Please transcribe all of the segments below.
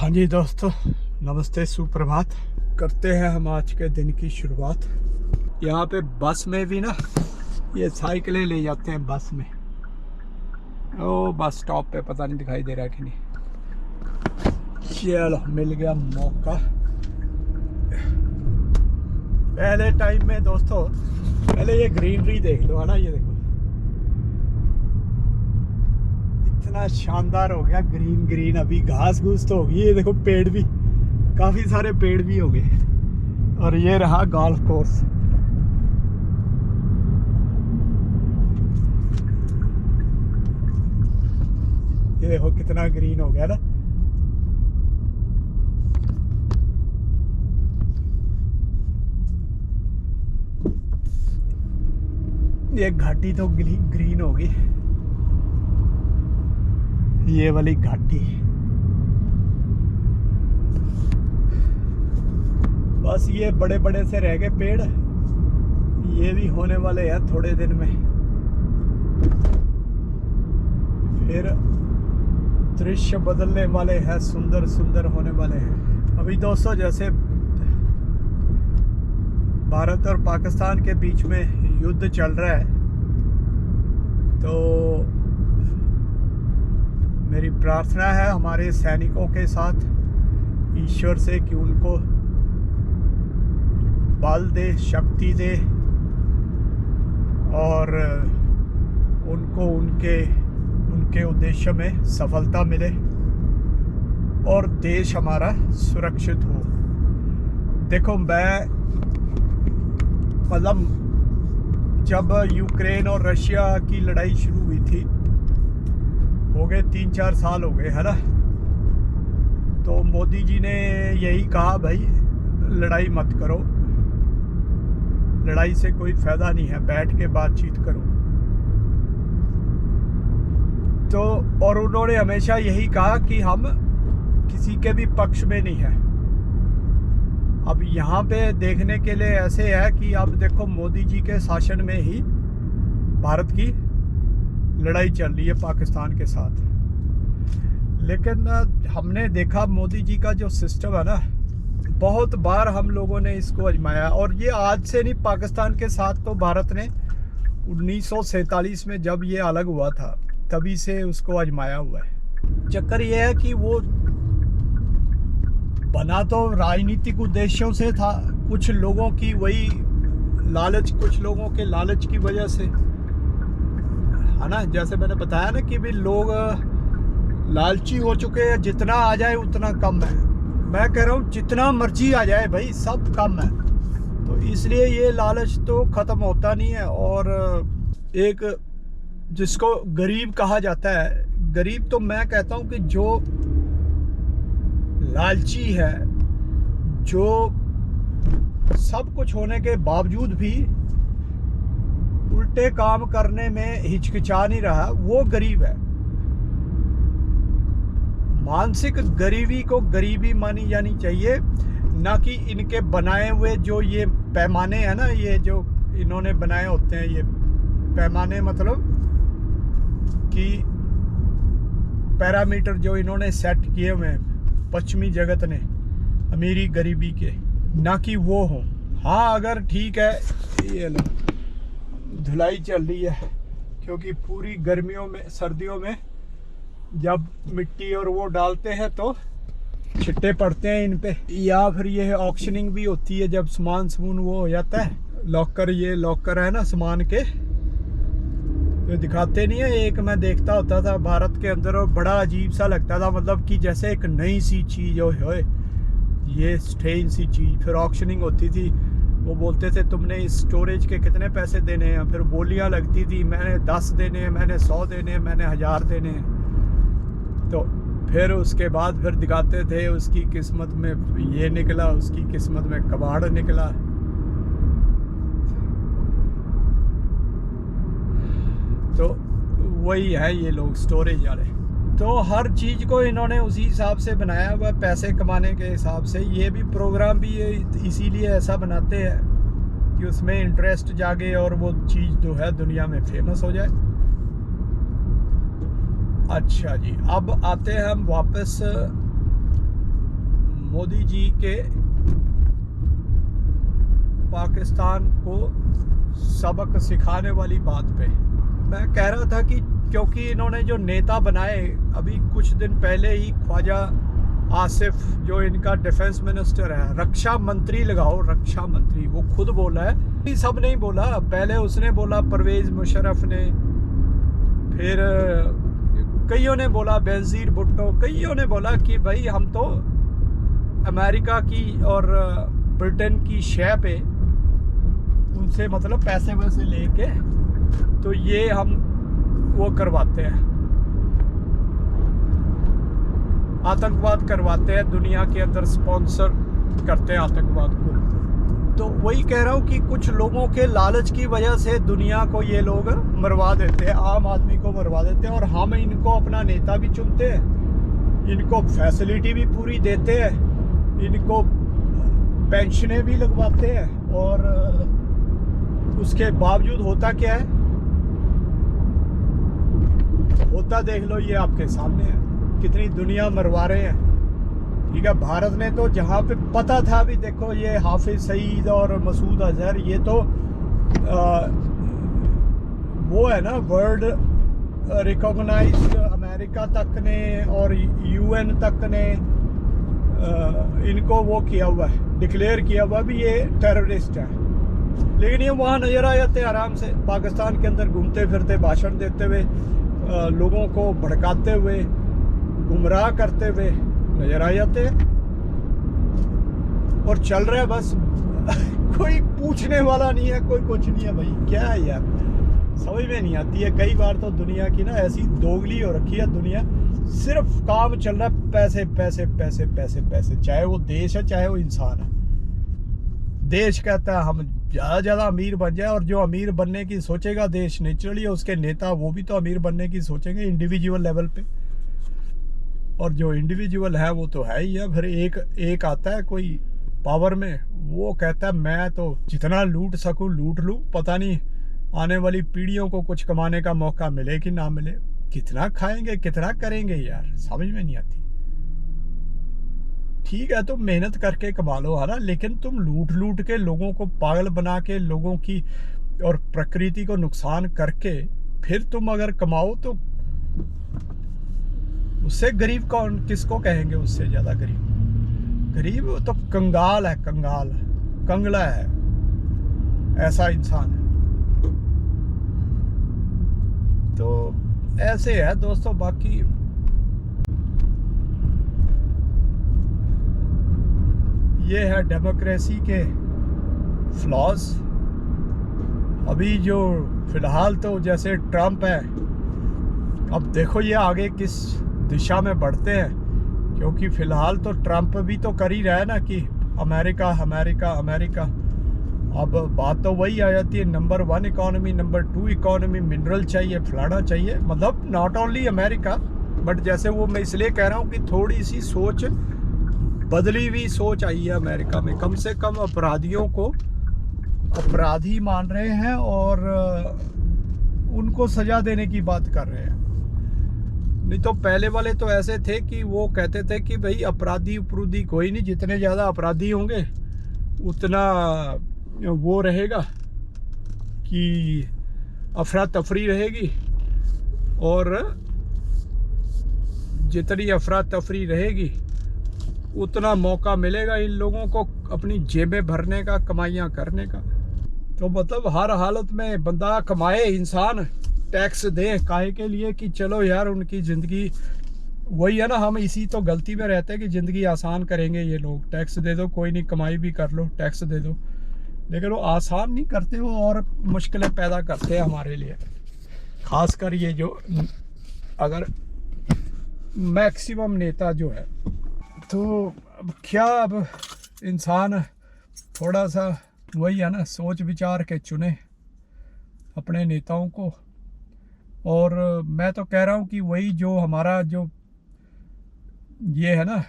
हाँ जी दोस्तों, नमस्ते, सुप्रभात। करते हैं हम आज के दिन की शुरुआत। यहाँ पे बस में भी ना ये साइकिलें ले जाते हैं बस में। ओ बस स्टॉप पे पता नहीं दिखाई दे रहा है कि नहीं। चलो मिल गया मौका। पहले टाइम में दोस्तों, पहले ये ग्रीनरी देख लो, है ना। ये देखो इतना शानदार हो गया, ग्रीन ग्रीन। अभी घास घूस तो होगी, ये देखो पेड़ भी, काफी सारे पेड़ भी हो गए। और ये रहा गोल्फ कोर्स। ये देखो कितना ग्रीन हो गया ना। ये घाटी तो ग्रीन होगी, ये वाली घाटी। बस ये बड़े बड़े से रह गए पेड़, ये भी होने वाले हैं थोड़े दिन में। फिर दृश्य बदलने वाले हैं, सुंदर सुंदर होने वाले हैं। अभी दोस्तों जैसे भारत और पाकिस्तान के बीच में युद्ध चल रहा है, तो मेरी प्रार्थना है हमारे सैनिकों के साथ ईश्वर से कि उनको बल दे, शक्ति दे और उनको उनके उद्देश्य में सफलता मिले और देश हमारा सुरक्षित हो। देखो मैं मतलब जब यूक्रेन और रशिया की लड़ाई शुरू हुई थी, हो गए 3-4 साल हो गए, है ना। तो मोदी जी ने यही कहा, भाई लड़ाई मत करो, लड़ाई से कोई फायदा नहीं है, बैठ के बातचीत करो। तो और उन्होंने हमेशा यही कहा कि हम किसी के भी पक्ष में नहीं है। अब यहाँ पे देखने के लिए ऐसे है कि अब देखो मोदी जी के शासन में ही भारत की लड़ाई चल रही है पाकिस्तान के साथ। लेकिन हमने देखा मोदी जी का जो सिस्टम है ना, बहुत बार हम लोगों ने इसको आजमाया। और ये आज से नहीं, पाकिस्तान के साथ तो भारत ने 1947 में जब ये अलग हुआ था तभी से उसको आजमाया हुआ है। चक्कर ये है कि वो बना तो राजनीतिक उद्देश्यों से था, कुछ लोगों की वही लालच, कुछ लोगों के लालच की वजह से, है ना। जैसे मैंने बताया ना कि भी लोग लालची हो चुके हैं, जितना आ जाए उतना कम है। मैं कह रहा हूँ जितना मर्जी आ जाए भाई, सब कम है। तो इसलिए ये लालच तो ख़त्म होता नहीं है। और एक जिसको गरीब कहा जाता है, गरीब तो मैं कहता हूँ कि जो लालची है, जो सब कुछ होने के बावजूद भी उल्टे काम करने में हिचकिचा नहीं रहा, वो गरीब है। मानसिक गरीबी को गरीबी मानी जानी चाहिए, ना कि इनके बनाए हुए जो ये पैमाने हैं ना, ये जो इन्होंने बनाए होते हैं, ये पैमाने मतलब कि पैरामीटर जो इन्होंने सेट किए हुए हैं पश्चिमी जगत ने अमीरी गरीबी के, ना कि वो हो। हाँ अगर ठीक है, ये लो धुलाई चल रही है, क्योंकि पूरी गर्मियों में, सर्दियों में जब मिट्टी और वो डालते हैं तो छिट्टे पड़ते हैं इन पे। या फिर ये ऑक्शनिंग भी होती है जब सामान वो हो जाता है। लॉकर, ये लॉकर है ना सामान के, तो दिखाते नहीं है। एक मैं देखता होता था भारत के अंदर और बड़ा अजीब सा लगता था, मतलब कि जैसे एक नई सी चीज़ हो, ये स्ट्रेंज सी चीज़। फिर ऑक्शनिंग होती थी, वो बोलते थे तुमने इस स्टोरेज के कितने पैसे देने हैं। फिर बोलियां लगती थी, मैंने 10 देने हैं, मैंने 100 देने हैं, मैंने 1000 देने हैं। तो फिर उसके बाद फिर दिखाते थे उसकी किस्मत में ये निकला, उसकी किस्मत में कबाड़ निकला। तो वही है ये लोग स्टोरेज वाले। तो हर चीज़ को इन्होंने उसी हिसाब से बनाया हुआ, पैसे कमाने के हिसाब से। ये भी प्रोग्राम भी ये इसीलिए ऐसा बनाते हैं कि उसमें इंटरेस्ट जागे और वो चीज़ जो है दुनिया में फेमस हो जाए। अच्छा जी, अब आते हैं हम वापस मोदी जी के पाकिस्तान को सबक सिखाने वाली बात पे मैं कह रहा था कि क्योंकि इन्होंने जो नेता बनाए, अभी कुछ दिन पहले ही ख्वाजा आसिफ जो इनका डिफेंस मिनिस्टर है, रक्षा मंत्री लगाओ, रक्षा मंत्री, वो खुद बोला है, सब नहीं बोला, पहले उसने बोला, परवेज मुशर्रफ ने, फिर कईयों ने बोला, बेनजीर भुट्टो, कईयों ने बोला कि भाई हम तो अमेरिका की और ब्रिटेन की शय पे उनसे मतलब पैसे वैसे लेके तो ये हम वो करवाते हैं, आतंकवाद करवाते हैं, दुनिया के अंदर स्पॉन्सर करते हैं आतंकवाद को। तो वही कह रहा हूँ कि कुछ लोगों के लालच की वजह से दुनिया को ये लोग मरवा देते हैं, आम आदमी को मरवा देते हैं, और हम इनको अपना नेता भी चुनते हैं, इनको फैसिलिटी भी पूरी देते हैं, इनको पेंशनें भी लगवाते हैं, और उसके बावजूद होता क्या है, होता देख लो, ये आपके सामने है, कितनी दुनिया मरवा रहे हैं। ठीक है, भारत ने तो जहाँ पे पता था, अभी देखो ये हाफिज सईद और मसूद अजहर, ये तो वो है ना, वर्ल्ड रिकॉग्नाइज्ड, अमेरिका तक ने और यूएन तक ने इनको वो किया हुआ है, डिक्लेयर किया हुआ भी ये टेररिस्ट है, लेकिन ये वहाँ नज़र आ जाते हैं आराम से, पाकिस्तान के अंदर घूमते फिरते, भाषण देते हुए, लोगों को भड़काते हुए, गुमराह करते हुए नजर आ जाते हैं, और चल रहा है बस कोई पूछने वाला नहीं है, कोई कुछ नहीं है। भाई क्या है यार, समझ में नहीं आती है। कई बार तो दुनिया की ना ऐसी दोगली हो रखी है दुनिया, सिर्फ काम चल रहा है पैसे पैसे पैसे पैसे पैसे, चाहे वो देश है चाहे वो इंसान है। देश कहता है हम ज़्यादा अमीर बन जाए, और जो अमीर बनने की सोचेगा देश नेचुरली, उसके नेता वो भी तो अमीर बनने की सोचेंगे इंडिविजुअल लेवल पे, और जो इंडिविजुअल है वो तो है ही है। फिर एक आता है कोई पावर में, वो कहता है मैं तो जितना लूट सकूं लूट लूं, पता नहीं आने वाली पीढ़ियों को कुछ कमाने का मौका मिले कि ना मिले, कितना खाएंगे कितना करेंगे यार, समझ में नहीं आती। ठीक है, तुम मेहनत करके कमा लो, है ना, लेकिन तुम लूट के लोगों को पागल बना के, लोगों की और प्रकृति को नुकसान करके फिर तुम अगर कमाओ तो उससे गरीब कौन, किसको कहेंगे उससे ज्यादा गरीब? गरीब तो कंगाल है, कंगाल, कंगला है, ऐसा इंसान है। तो ऐसे है दोस्तों, बाकी ये है डेमोक्रेसी के फ्लॉज। अभी जो फिलहाल तो जैसे ट्रम्प है, अब देखो ये आगे किस दिशा में बढ़ते हैं, क्योंकि फिलहाल तो ट्रम्प भी तो कर ही रहा है ना कि अमेरिका अमेरिका अमेरिका। अब बात तो वही आ जाती है, number 1 economy, number 2 economy, mineral चाहिए, फलाना चाहिए, मतलब नॉट ओनली अमेरिका, बट जैसे वो मैं इसलिए कह रहा हूँ कि थोड़ी सी सोच बदली हुई सोच आई है अमेरिका में। कम से कम अपराधियों को अपराधी मान रहे हैं और उनको सजा देने की बात कर रहे हैं। नहीं तो पहले वाले तो ऐसे थे कि वो कहते थे कि भाई अपराधी उपराधी कोई नहीं, जितने ज़्यादा अपराधी होंगे उतना वो रहेगा कि अफरा तफरी रहेगी, और जितनी अफरा तफरी रहेगी उतना मौका मिलेगा इन लोगों को अपनी जेबें भरने का, कमाइयाँ करने का। तो मतलब हर हालत में बंदा कमाए, इंसान टैक्स दे, काहे के लिए कि चलो यार उनकी ज़िंदगी वही है ना, हम इसी तो गलती में रहते हैं कि ज़िंदगी आसान करेंगे ये लोग, टैक्स दे दो, कोई नहीं, कमाई भी कर लो, टैक्स दे दो, लेकिन वो आसान नहीं करते, वो और मुश्किलें पैदा करते हैं हमारे लिए। खासकर ये जो अगर मैक्सिमम नेता जो है, तो अब क्या, अब इंसान थोड़ा सा वही है ना, सोच विचार के चुने अपने नेताओं को। और मैं तो कह रहा हूँ कि वही जो हमारा जो ये है ना,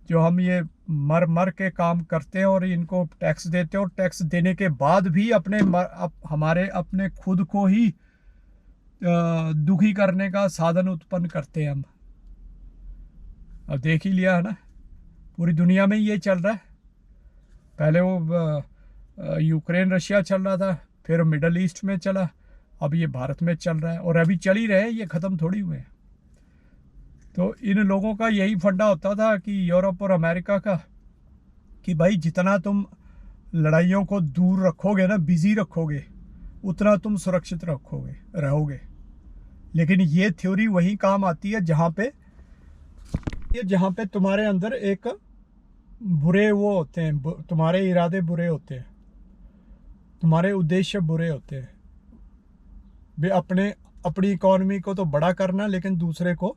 जो हम ये मर मर के काम करते हैं और इनको टैक्स देते हैं, और टैक्स देने के बाद भी हमारे अपने खुद को ही दुखी करने का साधन उत्पन्न करते हैं हम। अब देख ही लिया है ना, पूरी दुनिया में ये चल रहा है। पहले वो यूक्रेन रशिया चल रहा था, फिर मिडल ईस्ट में चला, अब ये भारत में चल रहा है और अभी चल ही रहे हैं, ये ख़त्म थोड़ी हुए हैं। तो इन लोगों का यही फंडा होता था कि यूरोप और अमेरिका का, कि भाई जितना तुम लड़ाइयों को दूर रखोगे ना, बिजी रखोगे, उतना तुम सुरक्षित रहोगे। लेकिन ये थ्योरी वही काम आती है जहाँ पे तुम्हारे अंदर एक बुरे वो होते हैं, तुम्हारे इरादे बुरे होते हैं, तुम्हारे उद्देश्य बुरे होते हैं। वे अपनी इकॉनमी को तो बड़ा करना, लेकिन दूसरे को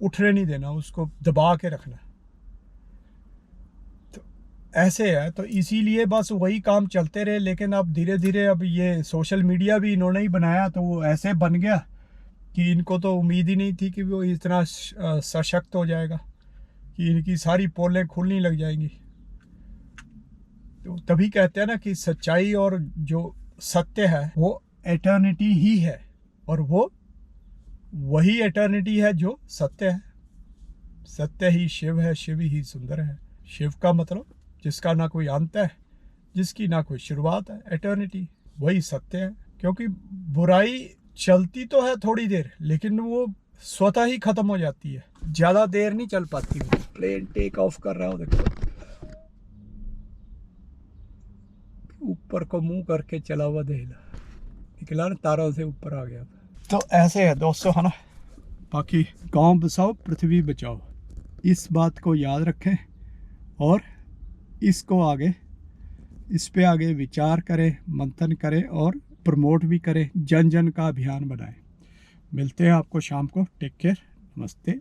उठने नहीं देना, उसको दबा के रखना। तो ऐसे है, तो इसीलिए बस वही काम चलते रहे। लेकिन अब धीरे धीरे अब ये सोशल मीडिया भी इन्होंने ही बनाया, तो वो ऐसे बन गया कि इनको तो उम्मीद ही नहीं थी कि वो इतना सशक्त हो जाएगा, कि इनकी सारी पोलें खुलनी लग जाएंगी। तो तभी कहते हैं ना कि सच्चाई और जो सत्य है वो एटर्निटी ही है, और वो वही एटर्निटी है जो सत्य है। सत्य ही शिव है, शिव ही सुंदर है। शिव का मतलब जिसका ना कोई अंत है, जिसकी ना कोई शुरुआत है, एटर्निटी वही सत्य है। क्योंकि बुराई चलती तो है थोड़ी देर, लेकिन वो स्वतः ही खत्म हो जाती है, ज्यादा देर नहीं चल पाती। प्लेन टेक ऑफ कर रहा हो, देखो ऊपर को मुंह करके चला हुआ देला निकला ना, तारों से ऊपर आ गया। तो ऐसे है दोस्तों, है ना। बाकी गांव बसाओ पृथ्वी बचाओ, इस बात को याद रखें और इसको इस पे आगे विचार करें, मंथन करें और प्रमोट भी करें, जन जन का अभियान बनाएं। मिलते हैं आपको शाम को। टेक केयर, नमस्ते।